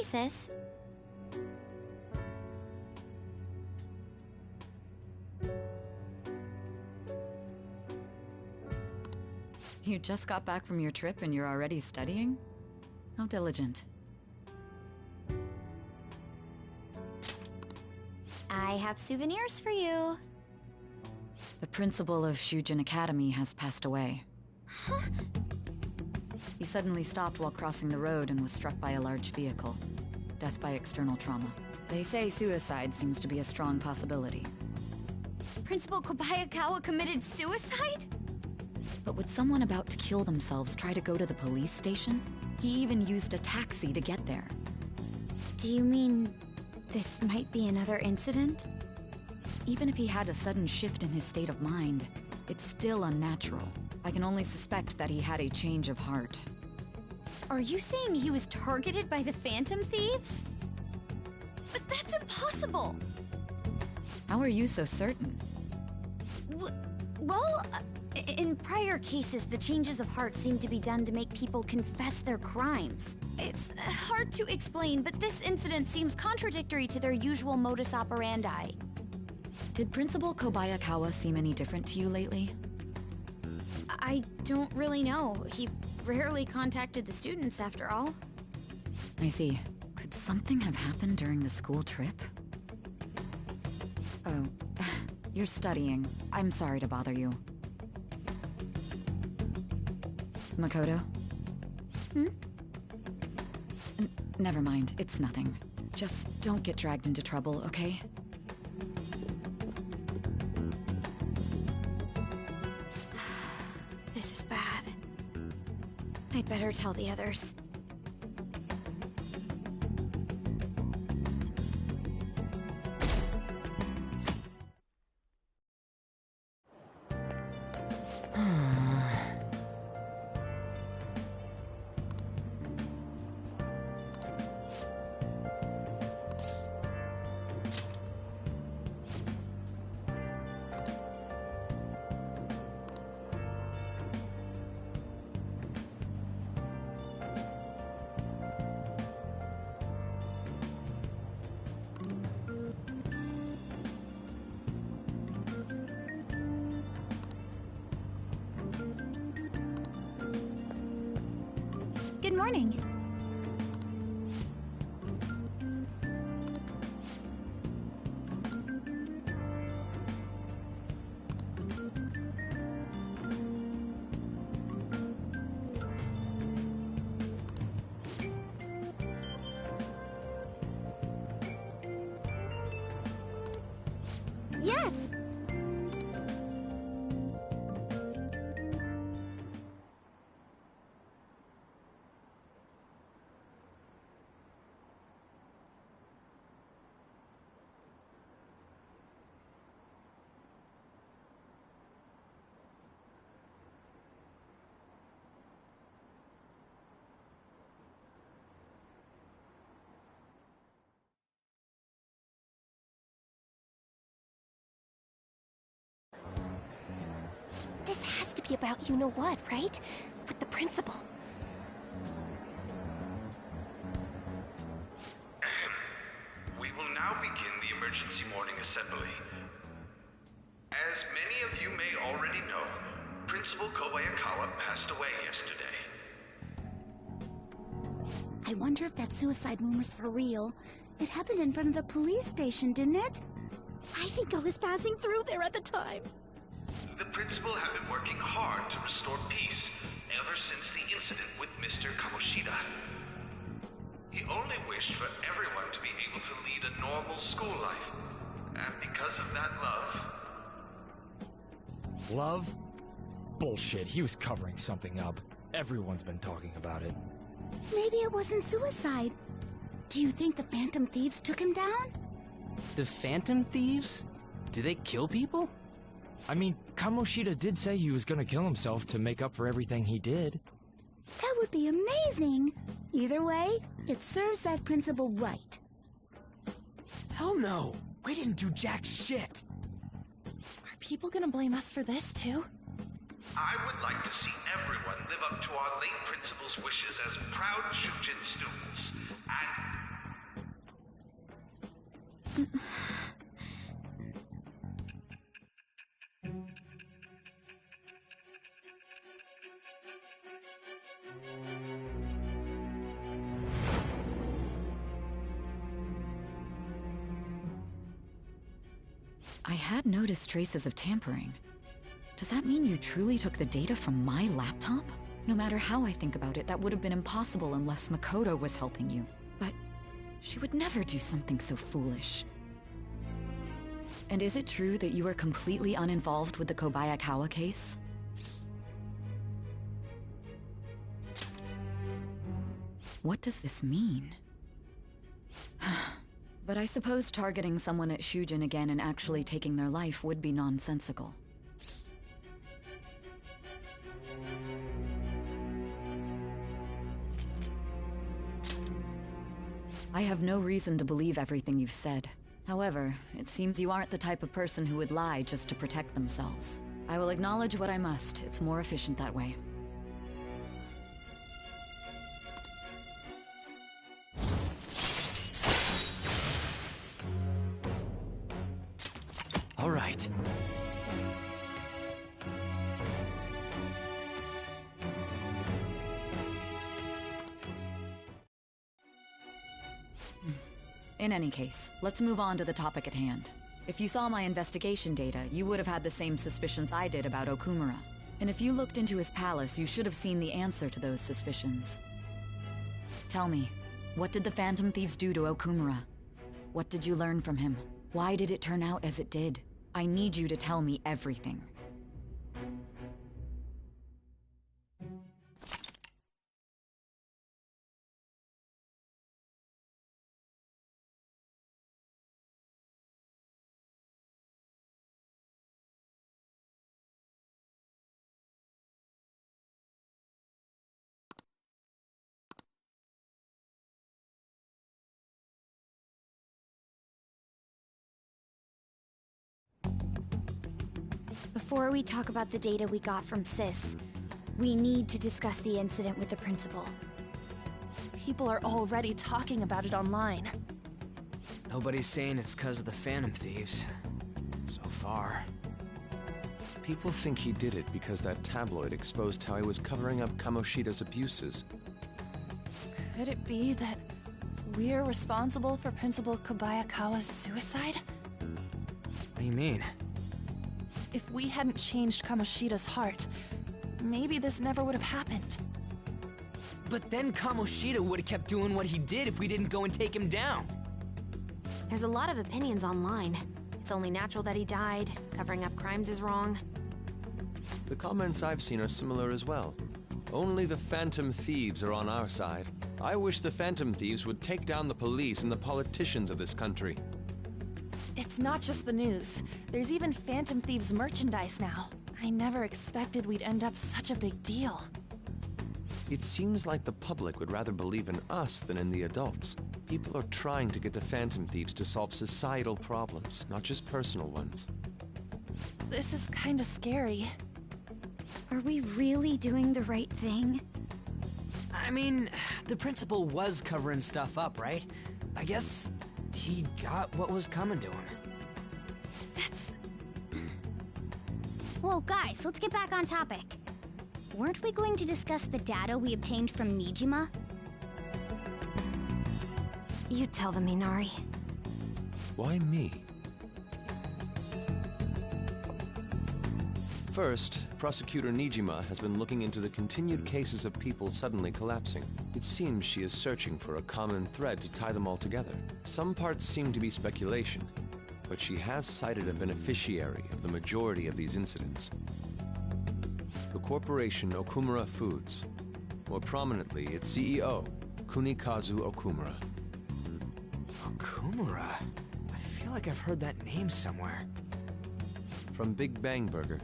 sis. You just got back from your trip and you're already studying? How diligent. I have souvenirs for you. The principal of Shujin Academy has passed away. Huh? He suddenly stopped while crossing the road and was struck by a large vehicle. Death by external trauma. They say suicide seems to be a strong possibility. Principal Kobayakawa committed suicide? But would someone about to kill themselves try to go to the police station? He even used a taxi to get there. Do you mean this might be another incident? Even if he had a sudden shift in his state of mind, it's still unnatural. I can only suspect that he had a change of heart. Are you saying he was targeted by the Phantom Thieves? But that's impossible! How are you so certain? Well, in prior cases, the changes of heart seem to be done to make people confess their crimes. It's hard to explain, but this incident seems contradictory to their usual modus operandi. Did Principal Kobayakawa seem any different to you lately? I don't really know. He rarely contacted the students, after all. I see. Could something have happened during the school trip? Oh, you're studying. I'm sorry to bother you. Makoto? Never mind, it's nothing. Just don't get dragged into trouble, okay? This is bad. I'd better tell the others. Good morning. Yes! This has to be about you-know-what, right? With the principal. We will now begin the emergency morning assembly. As many of you may already know, Principal Kobayakawa passed away yesterday. I wonder if that suicide rumor's for real. It happened in front of the police station, didn't it? I think I was passing through there at the time. The principal had been working hard to restore peace ever since the incident with Mr. Kamoshida. He only wished for everyone to be able to lead a normal school life. And because of that love... Love? Bullshit, he was covering something up. Everyone's been talking about it. Maybe it wasn't suicide. Do you think the Phantom Thieves took him down? The Phantom Thieves? Do they kill people? I mean, Kamoshida did say he was gonna kill himself to make up for everything he did. That would be amazing. Either way, it serves that principal right. Hell no! We didn't do jack shit! Are people gonna blame us for this, too? I would like to see everyone live up to our late principal's wishes as proud Shujin students. And I had noticed traces of tampering. Does that mean you truly took the data from my laptop? No matter how I think about it, that would have been impossible unless Makoto was helping you. But she would never do something so foolish. And is it true that you are completely uninvolved with the Kobayakawa case? What does this mean? But I suppose targeting someone at Shujin again and actually taking their life would be nonsensical. I have no reason to believe everything you've said. However, it seems you aren't the type of person who would lie just to protect themselves. I will acknowledge what I must. It's more efficient that way. All right. In any case, let's move on to the topic at hand. If you saw my investigation data, you would have had the same suspicions I did about Okumura. And if you looked into his palace, you should have seen the answer to those suspicions. Tell me, what did the Phantom Thieves do to Okumura? What did you learn from him? Why did it turn out as it did? I need you to tell me everything. Before we talk about the data we got from Sis, we need to discuss the incident with the principal. People are already talking about it online. Nobody's saying it's because of the Phantom Thieves. So far. People think he did it because that tabloid exposed how he was covering up Kamoshida's abuses. Could it be that we're responsible for Principal Kobayakawa's suicide? What do you mean? If we hadn't changed Kamoshida's heart, maybe this never would have happened. But then Kamoshida would have kept doing what he did if we didn't go and take him down. There's a lot of opinions online. It's only natural that he died. Covering up crimes is wrong. The comments I've seen are similar as well. Only the Phantom Thieves are on our side. I wish the Phantom Thieves would take down the police and the politicians of this country. It's not just the news. There's even Phantom Thieves merchandise now. I never expected we'd end up such a big deal. It seems like the public would rather believe in us than in the adults. People are trying to get the Phantom Thieves to solve societal problems, not just personal ones. This is kinda scary. Are we really doing the right thing? I mean, the principal was covering stuff up, right? I guess he got what was coming to him. That's... Whoa, guys, let's get back on topic. Weren't we going to discuss the data we obtained from Nijima? You tell them, Minari. Why me? First, Prosecutor Nijima has been looking into the continued cases of people suddenly collapsing. It seems she is searching for a common thread to tie them all together. Some parts seem to be speculation, but she has cited a beneficiary of the majority of these incidents. The corporation Okumura Foods. More prominently, its CEO, Kunikazu Okumura. Okumura? I feel like I've heard that name somewhere. From Big Bang Burger.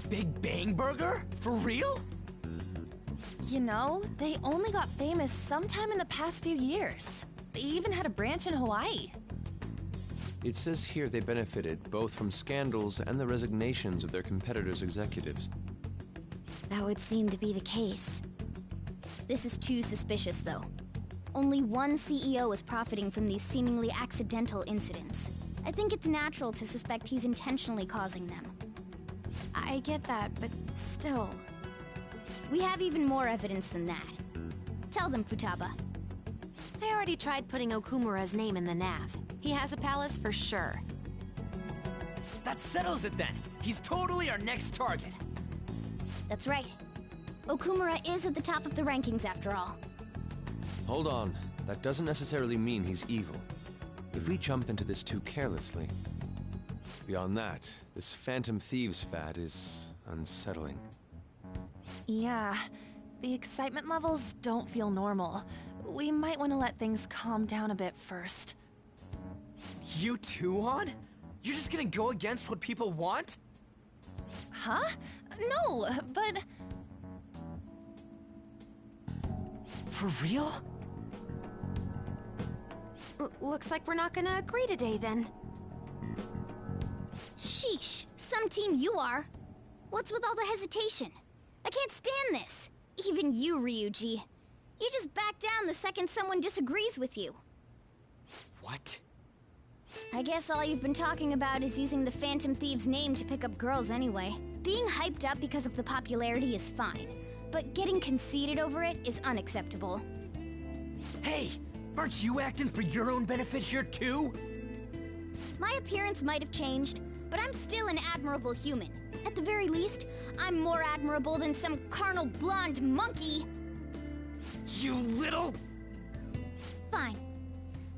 Big Bang Burger? For real? You know, they only got famous sometime in the past few years. They even had a branch in Hawaii. It says here they benefited both from scandals and the resignations of their competitors' executives. That would seem to be the case. This is too suspicious, though. Only one CEO is profiting from these seemingly accidental incidents. I think it's natural to suspect he's intentionally causing them. I get that, but still... We have even more evidence than that. Tell them, Futaba. They already tried putting Okumura's name in the nav. He has a palace for sure. That settles it then. He's totally our next target. That's right. Okumura is at the top of the rankings after all. Hold on. That doesn't necessarily mean he's evil. If we jump into this too carelessly. Beyond that, this Phantom Thieves fad is unsettling. Yeah, the excitement levels don't feel normal. We might want to let things calm down a bit first. You too, On? You're just gonna go against what people want? Huh? No, but... For real? Looks like we're not gonna agree today, then. Sheesh, some team you are. What's with all the hesitation? I can't stand this. Even you, Ryuji. You just back down the second someone disagrees with you. What? I guess all you've been talking about is using the Phantom Thieves' name to pick up girls anyway. Being hyped up because of the popularity is fine, but getting conceited over it is unacceptable. Hey, aren't you acting for your own benefit here too? My appearance might have changed, but I'm still an admirable human. At the very least, I'm more admirable than some carnal blonde monkey. You little... Fine.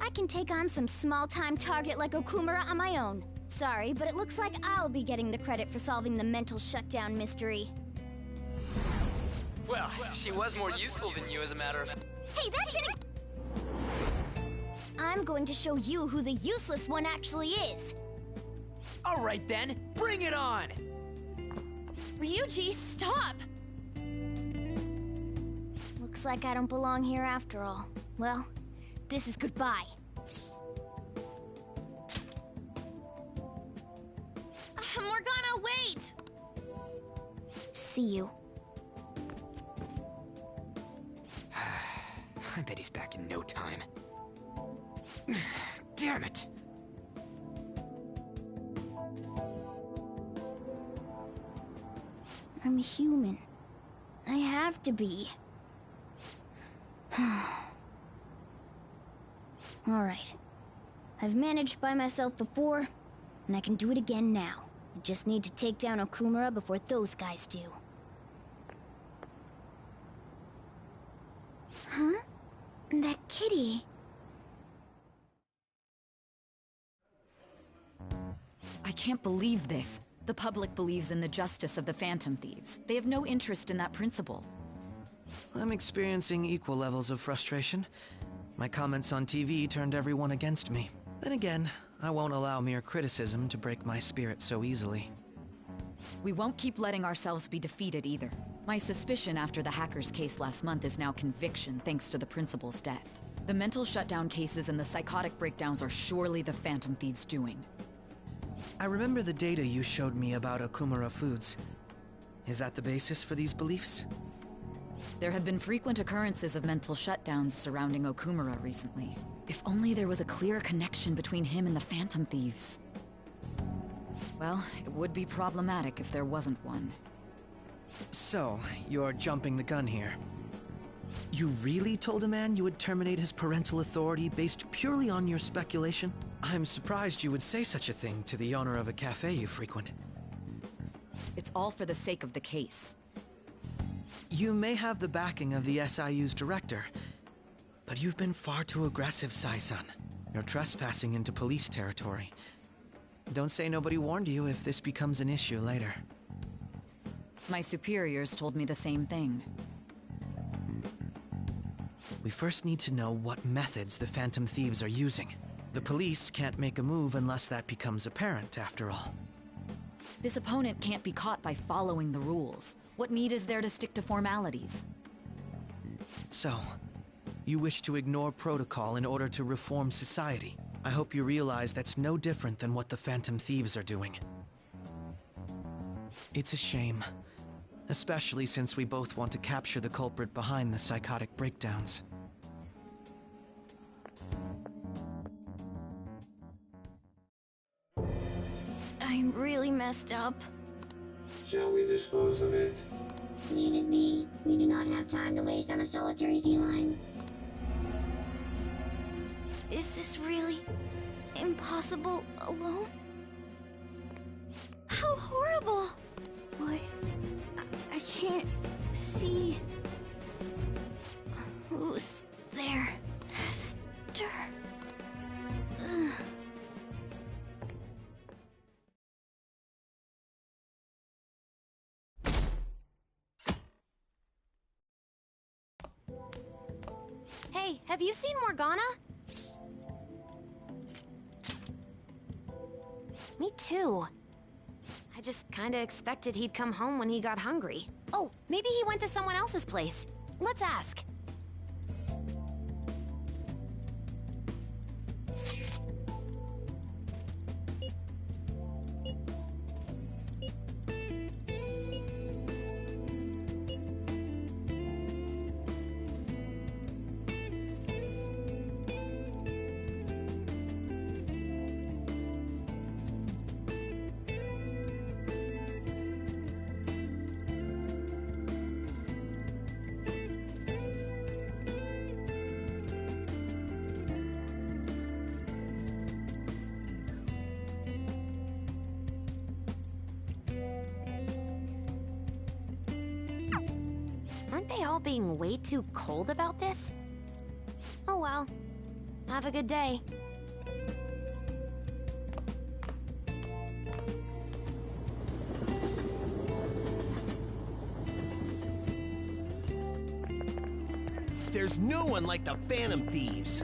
I can take on some small-time target like Okumura on my own. Sorry, but it looks like I'll be getting the credit for solving the mental shutdown mystery. Well, she was more useful than you as a matter of... Hey, that's it! I'm going to show you who the useless one actually is. All right then, bring it on! Ryuji, stop! Looks like I don't belong here after all. Well, this is goodbye. Morgana, wait! See you. I bet he's back in no time. Damn it! I'm a human. I have to be. Alright. I've managed by myself before, and I can do it again now. I just need to take down Okumura before those guys do. Huh? That kitty. I can't believe this. The public believes in the justice of the Phantom Thieves. They have no interest in that principle. I'm experiencing equal levels of frustration. My comments on TV turned everyone against me. Then again, I won't allow mere criticism to break my spirit so easily. We won't keep letting ourselves be defeated either. My suspicion after the hackers case last month is now conviction thanks to the principal's death. The mental shutdown cases and the psychotic breakdowns are surely the Phantom Thieves' doing. I remember the data you showed me about Okumura Foods. Is that the basis for these beliefs? There have been frequent occurrences of mental shutdowns surrounding Okumura recently. If only there was a clear connection between him and the Phantom Thieves. Well, it would be problematic if there wasn't one. So, you're jumping the gun here. You really told a man you would terminate his parental authority based purely on your speculation? I'm surprised you would say such a thing to the owner of a cafe you frequent. It's all for the sake of the case. You may have the backing of the SIU's director, but you've been far too aggressive, Sai-san. You're trespassing into police territory. Don't say nobody warned you if this becomes an issue later. My superiors told me the same thing. We first need to know what methods the Phantom Thieves are using. The police can't make a move unless that becomes apparent, after all. This opponent can't be caught by following the rules. What need is there to stick to formalities? So, you wish to ignore protocol in order to reform society. I hope you realize that's no different than what the Phantom Thieves are doing. It's a shame. Especially since we both want to capture the culprit behind the psychotic breakdowns. I'm really messed up. Shall we dispose of it? Leave it be. We do not have time to waste on a solitary feline. Is this really impossible alone? horrible. What? I can't see. Who's there? Hester. Ugh. Hey, have you seen Morgana? Me too. I just kinda expected he'd come home when he got hungry. Oh, maybe he went to someone else's place. Let's ask. Aren't they all being way too cold about this? Oh well. Have a good day. There's no one like the Phantom Thieves.